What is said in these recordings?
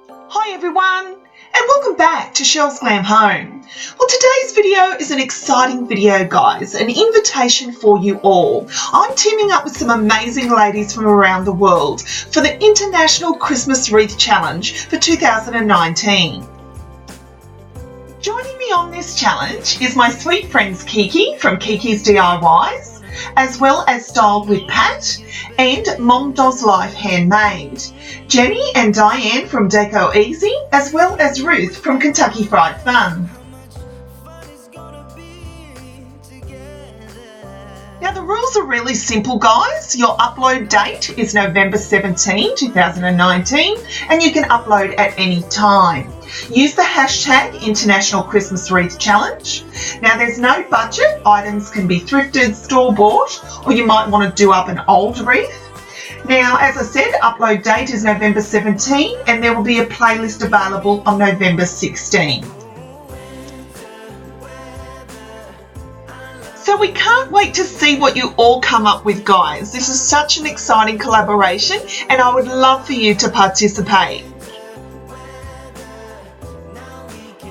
Hi everyone, and welcome back to Chelles Glam Home. Well, today's video is an exciting video, guys, an invitation for you all. I'm teaming up with some amazing ladies from around the world for the International Christmas Wreath Challenge for 2019. Joining me on this challenge is my sweet friends Kiki from KIKIS DIYs, as well as Styled with Pat and MOMDAS Life Handmade, Jenny and Diane from DECO Easy, as well as Ruth from Kentucky Fried Fun. Now the rules are really simple, guys. Your upload date is November 17, 2019, and you can upload at any time. Use the hashtag International Christmas Wreath Challenge. Now there's no budget, items can be thrifted, store-bought, or you might want to do up an old wreath. Now, as I said, upload date is November 17, and there will be a playlist available on November 16. So we can't wait to see what you all come up with, guys. This is such an exciting collaboration, and I would love for you to participate.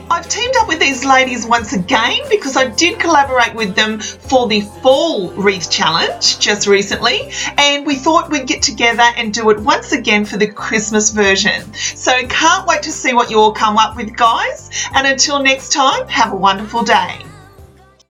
I've teamed up with these ladies once again because I did collaborate with them for the Fall Wreath Challenge just recently, and we thought we'd get together and do it once again for the Christmas version. So can't wait to see what you all come up with, guys, and until next time, have a wonderful day.